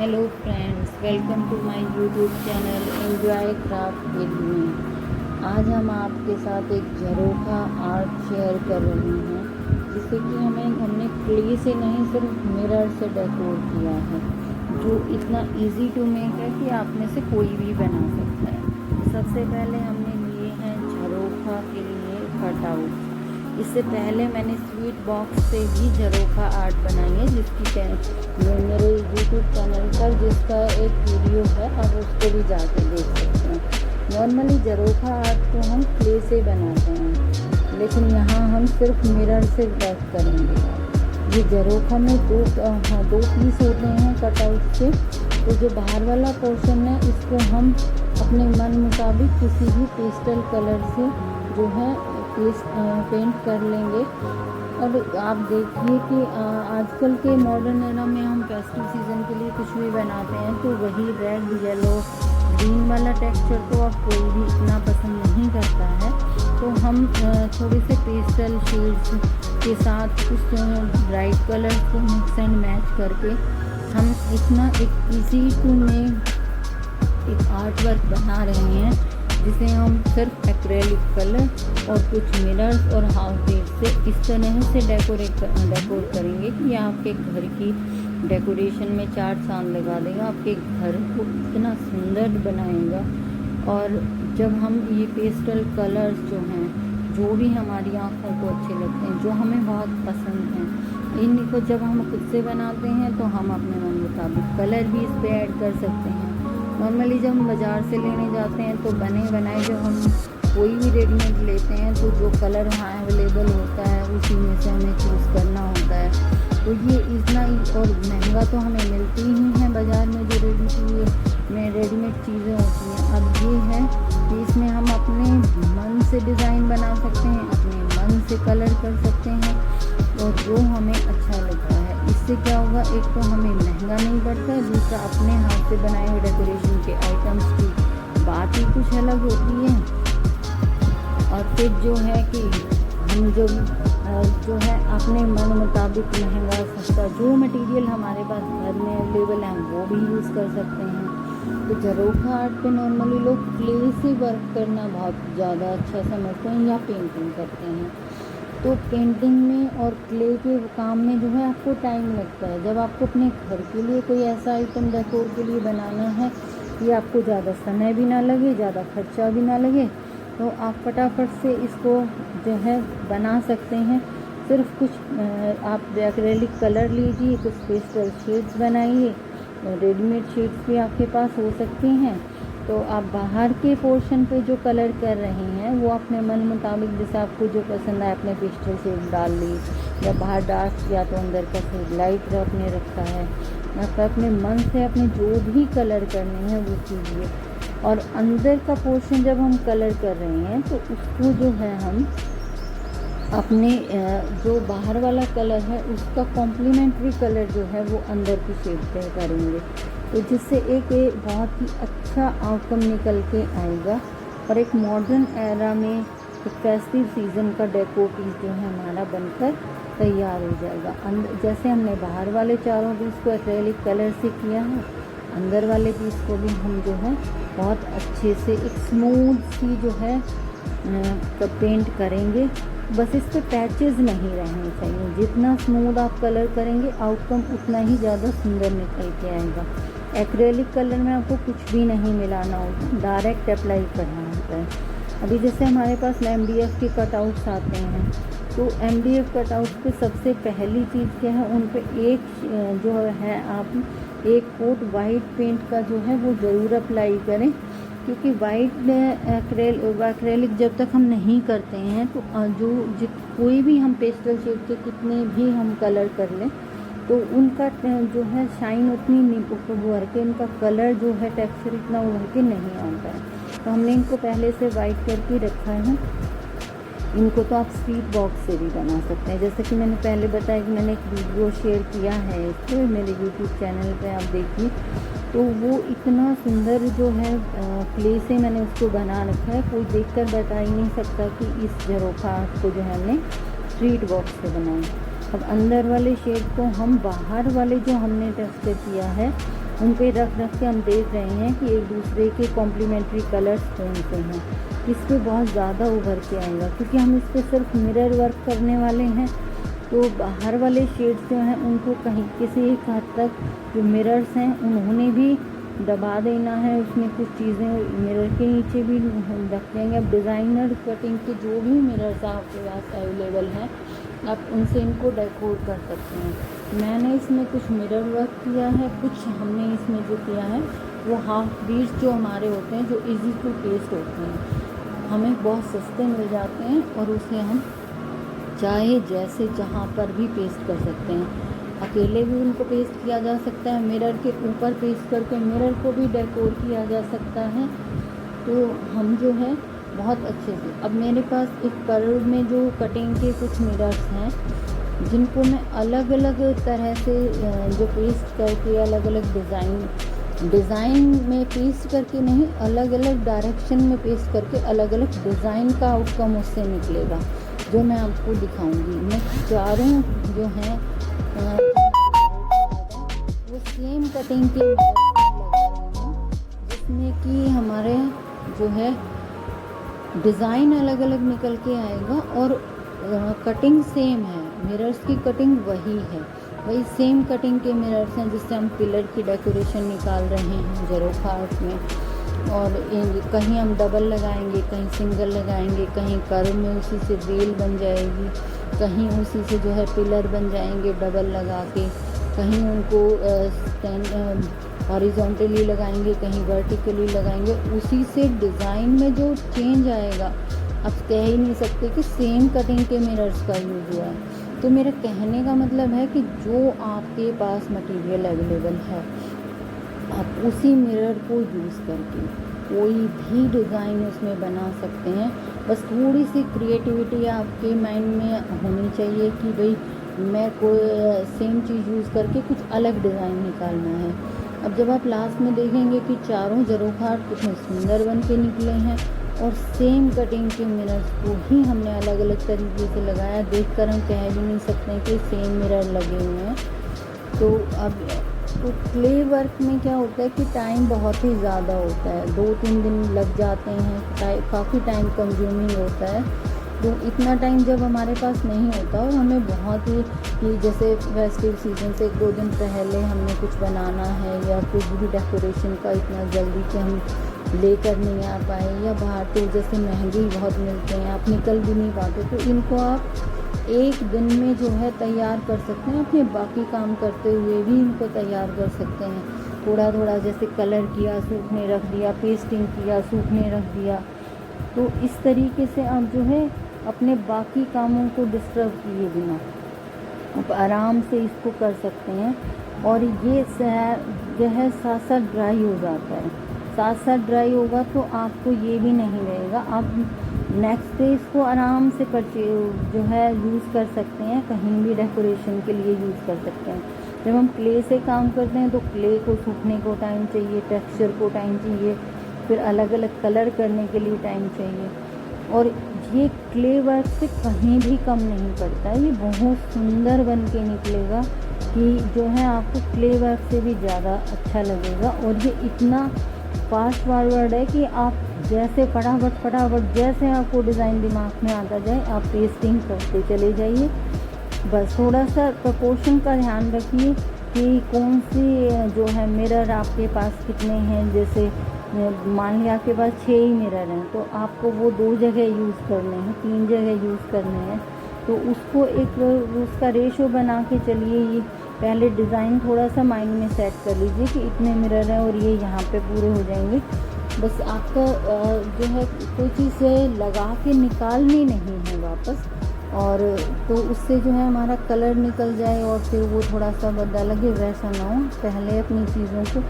Hello friends, welcome to my YouTube channel enjoy craft with me. आज हम आपके साथ एक झरोखा आर्ट शेयर कर रहे हैं, जिसे कि हमने क्ले से नहीं सिर्फ मिरर से डेकोर किया है, जो इतना इजी टू मेक है कि आप में से कोई भी बना सकता है। सबसे पहले हमने लिए हैं झरोखा के लिए कटआउट। इससे पहले मैंने स्वीट बॉक्स से भी झरोखा आर्ट बनाई है, जिसकी मेरे यूट्यूब चैनल पर जिसका एक वीडियो है, आप उसको भी जाके देख सकते हैं। नॉर्मली झरोखा आर्ट को हम क्ले से बनाते हैं, लेकिन यहाँ हम सिर्फ मिरर से वर्क करेंगे। ये झरोखा में दो पीस होते हैं कटआउट से, तो जो बाहर वाला पोर्शन है इसको हम अपने मन मुताबिक किसी भी पेस्टल कलर से जो है पेंट कर लेंगे। और आप देखिए कि आजकल के मॉडर्न एरा में हम फेस्टिव सीज़न के लिए कुछ भी बनाते हैं तो वही रेड, येलो, ग्रीन वाला टेक्सचर तो अब कोई भी इतना पसंद नहीं करता है। तो हम थोड़े से पेस्टल शेड्स के साथ कुछ ब्राइट कलर्स को मिक्स एंड मैच करके हम इतना एक इजी टू मेक एक आर्ट वर्क बना रहे हैं, जिसे हम सिर्फ एक्रेलिक कलर और कुछ मिरर्स और हाफ बेस से इस तरह से डेकोर करेंगे कि ये आपके घर की डेकोरेशन में चार चांद लगा देगा, आपके घर को इतना सुंदर बनाएगा। और जब हम ये पेस्टल कलर्स जो हैं, जो भी हमारी आँखों को अच्छे लगते हैं, जो हमें बहुत पसंद हैं, इनको जब हम खुद से बनाते हैं तो हम अपने मन मुताबिक कलर भी इस पर ऐड कर सकते हैं। नॉर्मली जब हम बाज़ार से लेने जाते हैं तो बने बनाए जो हम कोई भी रेडीमेड लेते हैं तो जो कलर वहाँ अवेलेबल होता है उसी में से हमें चूज़ करना होता है। तो ये इतना और महंगा तो हमें मिलती ही है बाज़ार में, जो रेडीमेड चीज़ें होती हैं। अब ये है कि इसमें हम अपने मन से डिज़ाइन बना सकते हैं, अपने मन से कलर कर सकते हैं, और जो हमें अच्छा लगता है। इससे क्या होगा, एक तो हमें महंगा नहीं पड़ता है, दूसरा अपने हाथ से बनाए हुए डेकोरेशन के आइटम्स की बात ही कुछ अलग होती है। और फिर जो है कि हम जो है अपने मन मुताबिक महंगा सस्ता जो मटेरियल हमारे पास घर में अवेलेबल है वो भी यूज़ कर सकते हैं। तो झरोखा आर्ट पे नॉर्मली लोग क्ले से वर्क करना बहुत ज़्यादा अच्छा समझते हैं या पेंटिंग करते हैं। तो पेंटिंग में और क्ले के काम में जो है आपको टाइम लगता है। जब आपको अपने घर के लिए कोई ऐसा आइटम डेकोर के लिए बनाना है कि आपको ज़्यादा समय भी ना लगे, ज़्यादा खर्चा भी ना लगे, तो आप फटाफट से इसको जो है बना सकते हैं। सिर्फ कुछ आप एक्रेलिक कलर लीजिए, कुछ पेस्टल शेड्स बनाइए, रेडीमेड शेड्स भी आपके पास हो सकती हैं। तो आप बाहर के पोर्शन पे जो कलर कर रहे हैं वो अपने मन मुताबिक जैसे आपको जो पसंद है अपने पेस्टल शेड डाल ली, या बाहर डार्क किया तो अंदर का शेड लाइट आपने रखा है, या फिर अपने मन से अपने जो भी कलर करने हैं वो कीजिए। और अंदर का पोर्शन जब हम कलर कर रहे हैं तो उसको जो है हम अपने जो बाहर वाला कलर है उसका कॉम्प्लीमेंट्री कलर जो है वो अंदर की शेड पे करेंगे, तो जिससे एक बहुत ही अच्छा आउटकम निकल के आएगा। और एक मॉडर्न एरा में एक फेस्टिव सीज़न का डेकोर पीस जो है हमारा बनकर तैयार हो जाएगा। जैसे हमने बाहर वाले चारों पीस को एक्रेलिक कलर से किया है, अंदर वाले पीस को भी हम जो है बहुत अच्छे से एक स्मूथ सी जो है पेंट करेंगे। बस इस पर पैचेस नहीं रहने चाहिए। जितना स्मूथ आप कलर करेंगे आउटकम उतना ही ज़्यादा सुंदर निकल के आएगा। एक्रेलिक कलर में आपको कुछ भी नहीं मिलाना होता, डायरेक्ट अप्लाई करना होता है। अभी जैसे हमारे पास MDF के कटआउट्स आते हैं, तो MDF कटआउट पे सबसे पहली चीज़ क्या है, उन पे एक जो है आप एक कोट वाइट पेंट का जो है वो ज़रूर अप्लाई करें, क्योंकि वाइट एक्रेलिक जब तक हम नहीं करते हैं तो कोई भी हम पेस्टल शेड के कितने भी हम कलर कर लें तो उनका जो है शाइन उतनी उभर के, उनका कलर जो है टेक्सचर इतना उभर के नहीं आता है। तो हमने इनको पहले से वाइट करके रखा है। इनको तो आप स्वीट बॉक्स से भी बना सकते हैं, जैसे कि मैंने पहले बताया कि मैंने एक वीडियो शेयर किया है इसको मेरे यूट्यूब चैनल पे, आप देखिए। तो वो इतना सुंदर जो है क्ले से मैंने उसको बना रखा है, कोई देखकर बता ही नहीं सकता कि इस झरोखा को जो है हमने स्वीट बॉक्स से बनाया। अब अंदर वाले शेड को हम बाहर वाले जो हमने टेक्सचर किया है उन पे रख रख के हम देख रहे हैं कि एक दूसरे के कॉम्प्लीमेंट्री कलर्स कौन से हैं। इस पे बहुत ज़्यादा उभर के आएगा, क्योंकि हम इस पे सिर्फ मिरर वर्क करने वाले हैं। तो बाहर वाले शेड्स जो हैं उनको कहीं किसी एक हद तक जो मिरर्स हैं उन्होंने भी दबा देना है, उसमें कुछ चीज़ें मिरर के नीचे भी रख देंगे। अब डिज़ाइनर कटिंग के जो भी मिरर्स आपके पास अवेलेबल हैं, आप उनसे इनको डेकोर कर सकते हैं। मैंने इसमें कुछ मिरर वर्क किया है, कुछ हमने इसमें जो किया है वो हाफ बीट्स जो हमारे होते हैं, जो इजी टू पेस्ट होते हैं, हमें बहुत सस्ते मिल जाते हैं और उसे हम चाहे जैसे जहाँ पर भी पेस्ट कर सकते हैं। अकेले भी उनको पेस्ट किया जा सकता है, मिरर के ऊपर पेस्ट करके मिरर को भी डेकोर किया जा सकता है। तो हम जो है बहुत अच्छे से, अब मेरे पास एक कर्व में जो कटिंग के कुछ मिरर्स हैं जिनको मैं अलग अलग तरह से जो पेस्ट करके अलग अलग डिज़ाइन में पेस्ट करके नहीं, अलग अलग डायरेक्शन में पेस्ट करके अलग अलग डिज़ाइन का आउटकम उससे निकलेगा, जो मैं आपको दिखाऊंगी। मैं चारों जो हैं वो सेम कटिंग के मिरर लगा रही हूँ, जिसमें कि हमारे जो है डिज़ाइन अलग अलग निकल के आएगा और कटिंग सेम है, मिरर्स की कटिंग वही है, वही सेम कटिंग के मिरर्स हैं जिससे हम पिलर की डेकोरेशन निकाल रहे हैं ज़रोखा आर्ट में। और कहीं हम डबल लगाएंगे, कहीं सिंगल लगाएंगे, कहीं कर्व में उसी से वेल बन जाएगी, कहीं उसी से जो है पिलर बन जाएंगे डबल लगा के, कहीं उनको हॉरिजॉन्टली लगाएंगे, कहीं वर्टिकली लगाएंगे। उसी से डिज़ाइन में जो चेंज आएगा, अब कह ही नहीं सकते कि सेम कटिंग के मिरर्स का यूज़ हुआ है। तो मेरा कहने का मतलब है कि जो आपके पास मटेरियल अवेलेबल है, आप उसी मिरर को यूज़ करके कोई भी डिज़ाइन उसमें बना सकते हैं। बस थोड़ी सी क्रिएटिविटी आपके माइंड में होनी चाहिए कि भाई मैं कोई सेम चीज़ यूज़ करके कुछ अलग डिज़ाइन निकालना है। अब जब आप लास्ट में देखेंगे कि चारों ज़रोखा आर्ट कितने सुंदर बन के निकले हैं और सेम कटिंग के मिरर्स को ही हमने अलग अलग तरीके से लगाया, देखकर हम कह भी नहीं सकते कि सेम मिरर लगे हुए हैं। तो अब तो क्ले वर्क में क्या होता है कि टाइम बहुत ही ज़्यादा होता है, 2-3 दिन लग जाते हैं, काफ़ी टाइम कंज्यूमिंग होता है। तो इतना टाइम जब हमारे पास नहीं होता और हमें बहुत ही कि जैसे फेस्टिव सीजन से 1-2 दिन पहले हमने कुछ बनाना है या कुछ भी डेकोरेशन का इतना जल्दी कि हम लेकर नहीं आ पाए, या बाहर तो जैसे महंगी बहुत मिलते हैं, आप निकल भी नहीं पाते, तो इनको आप एक दिन में जो है तैयार कर सकते हैं। अपने बाकी काम करते हुए भी इनको तैयार कर सकते हैं। थोड़ा थोड़ा जैसे कलर किया, सूखने रख दिया, पेस्टिंग किया, सूखने रख दिया। तो इस तरीके से आप जो है अपने बाकी कामों को डिस्टर्ब किए बिना आप आराम से इसको कर सकते हैं। और ये जो है साथ साथ ड्राई हो जाता है, साथ साथ ड्राई होगा तो आपको ये भी नहीं रहेगा। आप नेक्स्ट डे इसको आराम से जो है यूज़ कर सकते हैं, कहीं भी डेकोरेशन के लिए यूज़ कर सकते हैं। जब हम क्ले से काम करते हैं तो क्ले को सूखने को टाइम चाहिए, टेक्सचर को टाइम चाहिए, फिर अलग अलग कलर करने के लिए टाइम चाहिए। और ये क्ले वर्क से कहीं भी कम नहीं पड़ता है, ये बहुत सुंदर बन के निकलेगा कि जो है आपको क्ले वर्क से भी ज़्यादा अच्छा लगेगा। और ये इतना फास्ट फॉरवर्ड है कि आप जैसे फटाफट जैसे आपको डिज़ाइन दिमाग में आता जाए आप पेस्टिंग करते चले जाइए। बस थोड़ा सा प्रपोर्शन का ध्यान रखिए कि कौन सी जो है मिरर आपके पास कितने हैं। जैसे मान लिया आपके पास 6 ही मिरर हैं तो आपको वो 2 जगह यूज़ करने हैं, 3 जगह यूज़ करने हैं, तो उसको एक उसका रेशो बना के चलिए। ये पहले डिज़ाइन थोड़ा सा माइंड में सेट कर लीजिए कि इतने मिरर हैं और ये यहाँ पे पूरे हो जाएंगे। बस आपका जो है कोई चीज़ लगा के निकालनी नहीं है वापस, और तो उससे जो है हमारा कलर निकल जाए और फिर वो थोड़ा सा बदला लगे, वैसा ना हो। पहले अपनी चीज़ों को,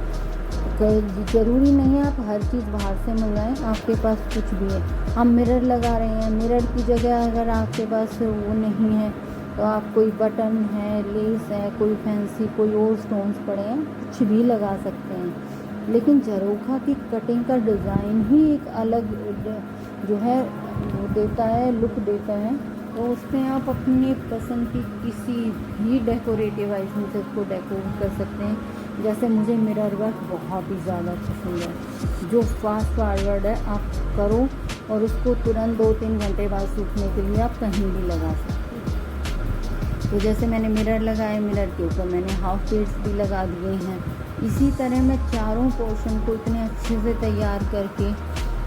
ज़रूरी नहीं है आप हर चीज़ बाहर से मंगाएं, आपके पास कुछ भी है, हम मिरर लगा रहे हैं, मिरर की जगह अगर आपके पास वो नहीं है तो आप कोई बटन है, लेस है, कोई फैंसी कोई और स्टोन्स पड़े हैं, कुछ भी लगा सकते हैं। लेकिन ज़रोखा की कटिंग का डिज़ाइन ही एक अलग जो है वो देता है, लुक देता है। तो उसमें आप अपनी पसंद की किसी भी डेकोरेटिव आइटम से उसको डेकोरेट कर सकते हैं। जैसे मुझे मिरर वर्क बहुत ही ज़्यादा पसंद है, जो फास्ट फॉरवर्ड है, आप करो और उसको तुरंत 2-3 घंटे बाद सूखने के लिए आप कहीं भी लगा सकते हो। तो जैसे मैंने मिरर लगाए, मिरर के ऊपर मैंने हाफ बीड्स भी लगा दिए हैं। इसी तरह मैं चारों पोर्शन को इतने अच्छे से तैयार करके,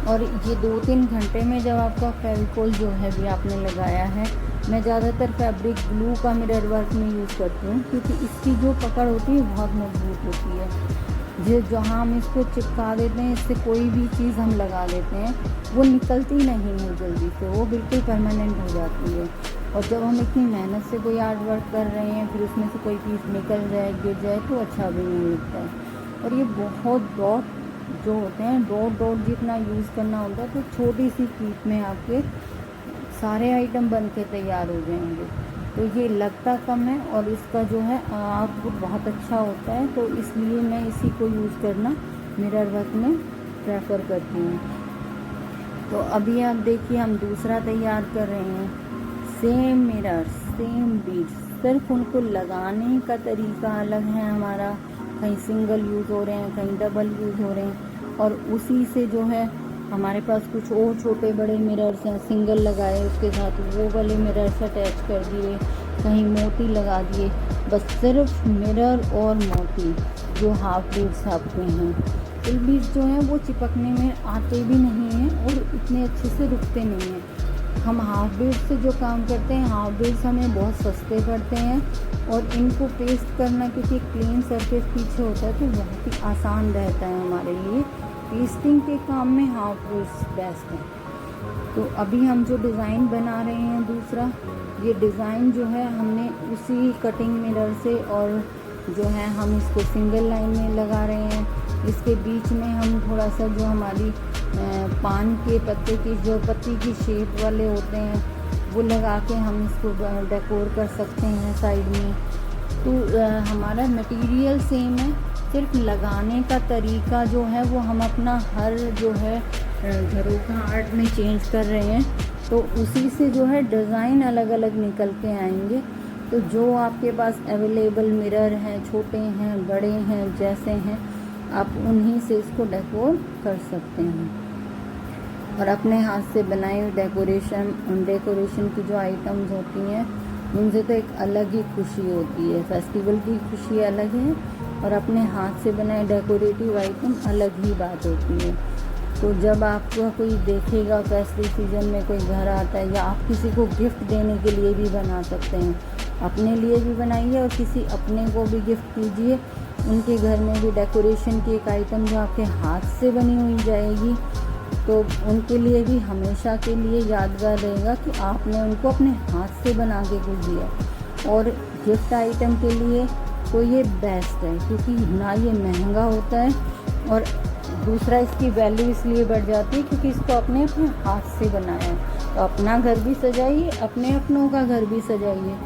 और ये 2-3 घंटे में जब आपका फेविकोल जो है भी आपने लगाया है, मैं ज़्यादातर फैब्रिक ग्लू का मिरर वर्क में यूज़ करती हूँ, क्योंकि इसकी जो पकड़ होती है बहुत मजबूत होती है। जो जहाँ हम इसको चिपका देते हैं, इससे कोई भी चीज़ हम लगा देते हैं, वो निकलती नहीं है जल्दी से, वो बिल्कुल परमानेंट हो जाती है। और जब हम इतनी मेहनत से कोई आर्ट वर्क कर रहे हैं, फिर उसमें से कोई पीस निकल जाए, गिर जाए, तो अच्छा भी नहीं लगता है। और ये बहुत डॉट जो होते हैं, डॉट जितना यूज़ करना होता है, तो छोटी सी क्लिप में आपके सारे आइटम बन के तैयार हो जाएंगे। तो ये लगता कम है और इसका जो है आउटपुट बहुत अच्छा होता है, तो इसलिए मैं इसी को यूज़ करना मिरर वर्क में प्रेफर करती हूँ। तो अभी आप देखिए हम दूसरा तैयार कर रहे हैं। सेम मिरर, सेम बीड्स, सिर्फ उनको लगाने का तरीका अलग है हमारा, कहीं सिंगल यूज़ हो रहे हैं, कहीं डबल यूज़ हो रहे हैं। और उसी से जो है हमारे पास कुछ और छोटे बड़े मिरर्स हैं, सिंगल लगाए, उसके साथ वो वाले मिरर्स अटैच कर दिए, कहीं मोती लगा दिए। बस सिर्फ मिरर और मोती जो हाफ बीड्स आपके हैं, फुल बीड्स जो हैं वो चिपकने में आते भी नहीं हैं और इतने अच्छे से रुकते नहीं हैं। हम हाफ बीड्स से जो काम करते हैं, हाफ बीड्स हमें बहुत सस्ते पड़ते हैं, और इनको पेस्ट करना, क्योंकि क्लीन सरफेस पीछे होता है, तो बहुत ही आसान रहता है हमारे लिए। पेस्टिंग के काम में हाफ बीड्स बेस्ट है। तो अभी हम जो डिज़ाइन बना रहे हैं दूसरा, ये डिज़ाइन जो है हमने उसी कटिंग मिरर से, और जो है हम इसको सिंगल लाइन में लगा रहे हैं। इसके बीच में हम थोड़ा सा जो हमारी पान के पत्ते की जो पत्ती की शेप वाले होते हैं, वो लगा के हम इसको डेकोर कर सकते हैं साइड में। तो हमारा मटेरियल सेम है, सिर्फ लगाने का तरीका जो है वो हम अपना हर जो है झरोखा आर्ट में चेंज कर रहे हैं, तो उसी से जो है डिज़ाइन अलग अलग निकल के आएंगे। तो जो आपके पास अवेलेबल मिरर हैं, छोटे हैं, बड़े हैं, जैसे हैं, आप उन्हीं से इसको डेकोर कर सकते हैं। और अपने हाथ से बनाए हुए डेकोरेशन की जो आइटम्स होती हैं, उनसे तो एक अलग ही खुशी होती है। फेस्टिवल की खुशी अलग है, और अपने हाथ से बनाए डेकोरेटिव आइटम अलग ही बात होती है। तो जब आपको कोई देखेगा, फेस्टिव सीजन में कोई घर आता है, या आप किसी को गिफ्ट देने के लिए भी बना सकते हैं, अपने लिए भी बनाइए और किसी अपने को भी गिफ्ट कीजिए। उनके घर में भी डेकोरेशन की एक आइटम जो आपके हाथ से बनी हुई जाएगी, तो उनके लिए भी हमेशा के लिए यादगार रहेगा कि आपने उनको अपने हाथ से बना के कुछ दिया। और गिफ्ट आइटम के लिए तो ये बेस्ट है, क्योंकि ना ये महंगा होता है, और दूसरा इसकी वैल्यू इसलिए बढ़ जाती है क्योंकि इसको आपने अपने हाथ से बनाया है। तो अपना घर भी सजाइए, अपने अपनों का घर भी सजाइए,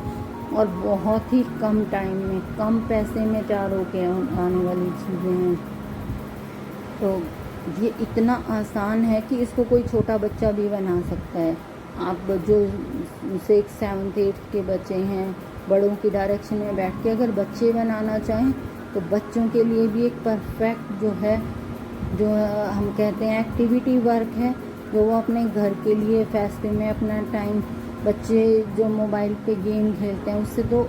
और बहुत ही कम टाइम में, कम पैसे में तैयार होके आने वाली चीज़ें हैं। तो ये इतना आसान है कि इसको कोई छोटा बच्चा भी बना सकता है। आप जो 6, 7, 8 के बच्चे हैं, बड़ों की डायरेक्शन में बैठ के अगर बच्चे बनाना चाहें, तो बच्चों के लिए भी एक परफेक्ट जो है, जो हम कहते हैं एक्टिविटी वर्क है, जो वो अपने घर के लिए फेस्टिव में अपना टाइम, बच्चे जो मोबाइल पे गेम खेलते हैं, उससे तो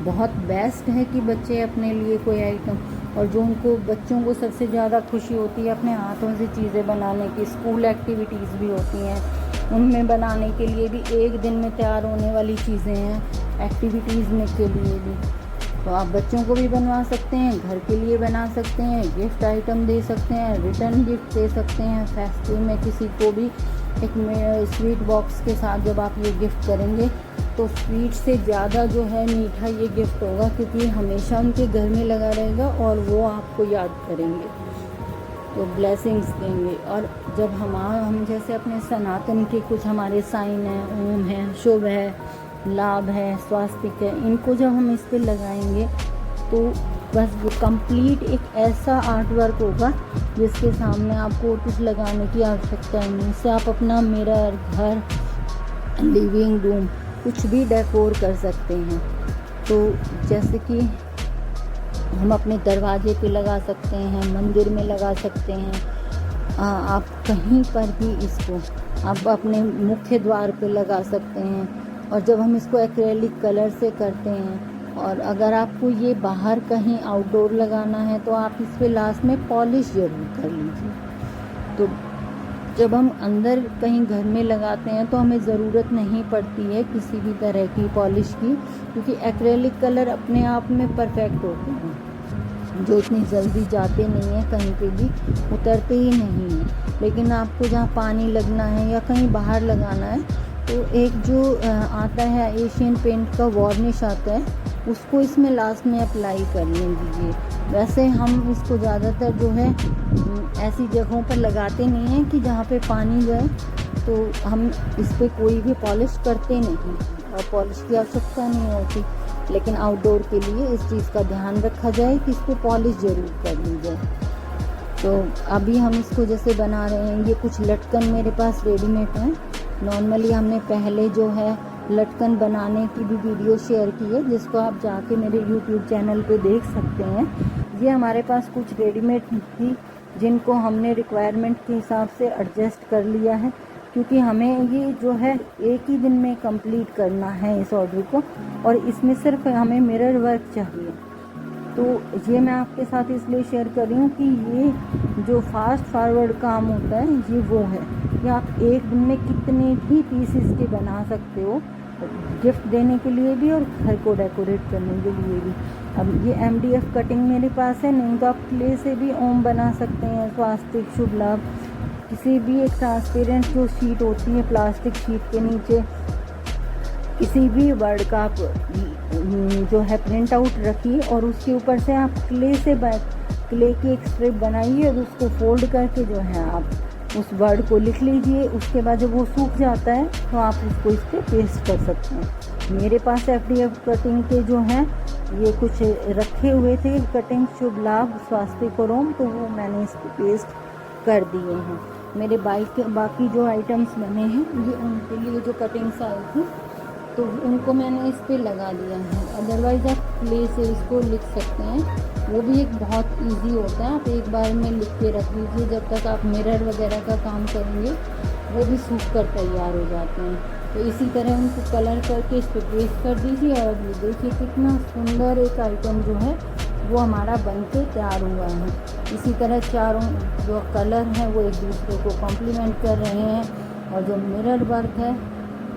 बहुत बेस्ट है कि बच्चे अपने लिए कोई आइटम, और जो उनको बच्चों को सबसे ज़्यादा खुशी होती है अपने हाथों से चीज़ें बनाने की, स्कूल एक्टिविटीज़ भी होती हैं, उनमें बनाने के लिए भी एक दिन में तैयार होने वाली चीज़ें हैं एक्टिविटीज़ में के लिए भी। तो आप बच्चों को भी बनवा सकते हैं, घर के लिए बना सकते हैं, गिफ्ट आइटम दे सकते हैं, रिटर्न गिफ्ट दे सकते हैं। फेस्टिव में किसी को भी एक स्वीट बॉक्स के साथ जब आप ये गिफ्ट करेंगे, तो स्वीट से ज़्यादा जो है मीठा ये गिफ्ट होगा, क्योंकि हमेशा उनके घर में लगा रहेगा और वो आपको याद करेंगे, तो ब्लेसिंग्स देंगे। और जब हम जैसे अपने सनातन के कुछ हमारे साइन हैं, ओम है, शुभ है, लाभ है, स्वास्तिक है, इनको जब हम इस पर लगाएंगे, तो बस वो कंप्लीट एक ऐसा आर्ट वर्क होगा जिसके सामने आपको कुछ लगाने की आवश्यकता नहीं। इससे आप अपना मिरर, घर, लिविंग रूम कुछ भी डेकोर कर सकते हैं। तो जैसे कि हम अपने दरवाजे पे लगा सकते हैं, मंदिर में लगा सकते हैं, आप कहीं पर भी इसको आप अपने मुख्य द्वार पे लगा सकते हैं। और जब हम इसको एक्रेलिक कलर से करते हैं, और अगर आपको ये बाहर कहीं आउटडोर लगाना है तो आप इस पे लास्ट में पॉलिश ज़रूर कर लीजिए। तो जब हम अंदर कहीं घर में लगाते हैं तो हमें ज़रूरत नहीं पड़ती है किसी भी तरह की पॉलिश की, क्योंकि एक्रेलिक कलर अपने आप में परफेक्ट होते हैं, जो इतनी जल्दी जाते नहीं हैं, कहीं पे भी उतरते ही नहीं हैं। लेकिन आपको जहाँ पानी लगना है या कहीं बाहर लगाना है तो एक जो आता है एशियन पेंट का वार्निश आता है, उसको इसमें लास्ट में अप्लाई कर लीजिए। वैसे हम इसको ज़्यादातर जो है ऐसी जगहों पर लगाते नहीं हैं कि जहाँ पे पानी जाए, तो हम इस पर कोई भी पॉलिश करते नहीं, और पॉलिश की आवश्यकता नहीं होती। लेकिन आउटडोर के लिए इस चीज़ का ध्यान रखा जाए कि इस पर पॉलिश ज़रूर कर ली जाए। तो अभी हम इसको जैसे बना रहे हैं, ये कुछ लटकन मेरे पास रेडीमेड हैं। नॉर्मली हमने पहले जो है लटकन बनाने की भी वीडियो शेयर की है, जिसको आप जाके मेरे YouTube चैनल पे देख सकते हैं। ये हमारे पास कुछ रेडीमेड थी, जिनको हमने रिक्वायरमेंट के हिसाब से एडजस्ट कर लिया है, क्योंकि हमें ये जो है एक ही दिन में कंप्लीट करना है इस ऑर्डर को, और इसमें सिर्फ हमें मिरर वर्क चाहिए। तो ये मैं आपके साथ इसलिए शेयर कर रही हूँ कि ये जो फास्ट फॉरवर्ड काम होता है ये वो है कि आप एक दिन में कितने भी पीसेस के बना सकते हो, गिफ्ट देने के लिए भी और घर को डेकोरेट करने के लिए भी। अब ये MDF कटिंग मेरे पास है, नहीं तो आप क्ले से भी ओम बना सकते हैं, स्वास्तिक, शुभ लाभ, किसी भी एक ट्रांसपेरेंट जो शीट होती है प्लास्टिक शीट के नीचे किसी भी वर्ड का आप जो है प्रिंट आउट रखिए, और उसके ऊपर से आप क्ले की एक स्ट्रिप बनाइए और उसको फोल्ड करके जो है आप उस वर्ड को लिख लीजिए। उसके बाद जब वो सूख जाता है तो आप उसको इस पर पेस्ट कर सकते हैं। मेरे पास FDF कटिंग के जो हैं ये कुछ रखे हुए थे कटिंग, शुभ लाभ, स्वास्तिक और ओम, तो वो मैंने इस पर पेस्ट कर दिए हैं। मेरे बाकी जो आइटम्स बने हैं ये उनके लिए जो कटिंग्स आई थी तो उनको मैंने इस पे लगा दिया है। अदरवाइज़ आप क्ले से इसको लिख सकते हैं, वो भी एक बहुत इजी होता है। आप एक बार में लिख के रख लीजिए, जब तक आप मिरर वगैरह का काम करेंगे वो भी सूख कर तैयार हो जाते हैं। तो इसी तरह उनको कलर करके इस पर पेस्ट कर दीजिए, और ये देखिए कितना सुंदर एक आइटम जो है वो हमारा बन के तैयार हुआ है। इसी तरह चारों जो कलर हैं वो एक दूसरे को कॉम्प्लीमेंट कर रहे हैं। और जो मिरर वर्क है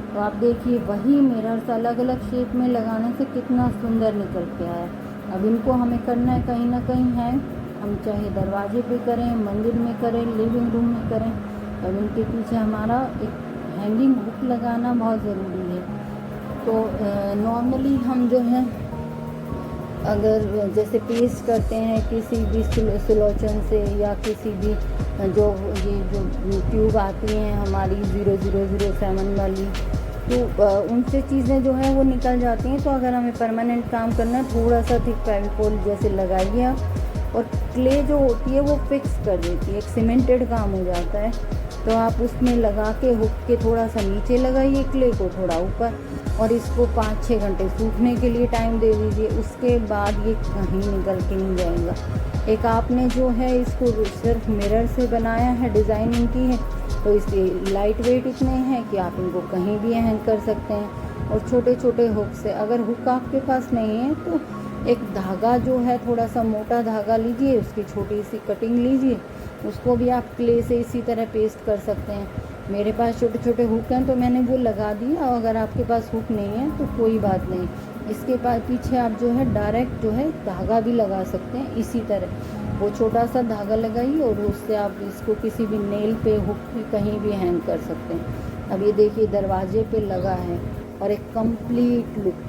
तो आप देखिए वही मिरर्स अलग अलग शेप में लगाने से कितना सुंदर निकल के आया। अब इनको हमें करना है कहीं ना कहीं है, हम चाहे दरवाजे पे करें, मंदिर में करें, लिविंग रूम में करें। अब इनके पीछे हमारा एक हैंगिंग हुक लगाना बहुत ज़रूरी है। तो नॉर्मली हम जो है अगर जैसे पेस्ट करते हैं किसी भी सुलोचन से या किसी भी जो ये जो ट्यूब आती हैं हमारी 0007 वाली, तो उनसे चीज़ें जो है वो निकल जाती हैं। तो अगर हमें परमानेंट काम करना है, थोड़ा सा थिक फेविकोल जैसे लगाइए आप, और क्ले जो होती है वो फिक्स कर देती है, एक सीमेंटेड काम हो जाता है। तो आप उसमें लगा के हुक के थोड़ा सा नीचे लगाइए, क्ले को थोड़ा ऊपर, और इसको 5-6 घंटे सूखने के लिए टाइम दे दीजिए। उसके बाद ये कहीं निकल के नहीं जाएगा। एक आपने जो है इसको सिर्फ मिरर से बनाया है, डिज़ाइनिंग की है, तो इसके लाइट वेट इतने हैं कि आप इनको कहीं भी हैंग कर सकते हैं। और छोटे छोटे हुक से, अगर हुक आपके पास नहीं है तो एक धागा जो है थोड़ा सा मोटा धागा लीजिए, उसकी छोटी सी कटिंग लीजिए, उसको भी आप क्ले से इसी तरह पेस्ट कर सकते हैं। मेरे पास छोटे छोटे हुक हैं तो मैंने वो लगा दिया, और अगर आपके पास हुक नहीं है तो कोई बात नहीं, इसके पीछे आप जो है डायरेक्ट जो है धागा भी लगा सकते हैं। इसी तरह वो छोटा सा धागा लगाइए और उससे आप इसको किसी भी नेल पे, हुक पे कहीं भी हैंग कर सकते हैं। अब ये देखिए दरवाजे पे लगा है, और एक कंप्लीट लुक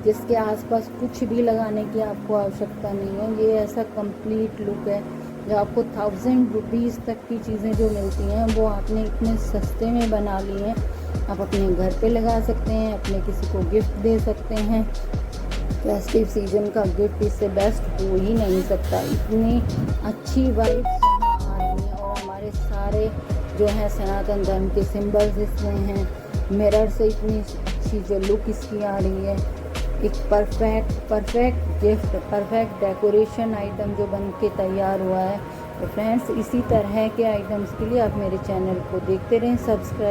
जिसके आसपास कुछ भी लगाने की आपको आवश्यकता नहीं है। ये ऐसा कंप्लीट लुक है जो आपको 1000 रुपीज़ तक की चीज़ें जो मिलती हैं वो आपने इतने सस्ते में बना ली हैं। आप अपने घर पे लगा सकते हैं, अपने किसी को गिफ्ट दे सकते हैं। फेस्टिव सीजन का गिफ्ट इससे बेस्ट हो ही नहीं सकता। इतनी अच्छी वाइब्स यहाँ आ रही हैं, और हमारे सारे जो है सनातन धर्म के सिंबल्स इसमें हैं। मिरर से इतनी अच्छी जो लुक इसकी आ रही है, एक perfect gift, perfect decoration item जो बन के तैयार हुआ है। तो फ्रेंड्स, इसी तरह के आइटम्स के लिए आप मेरे चैनल को देखते रहें, सब्सक्राइब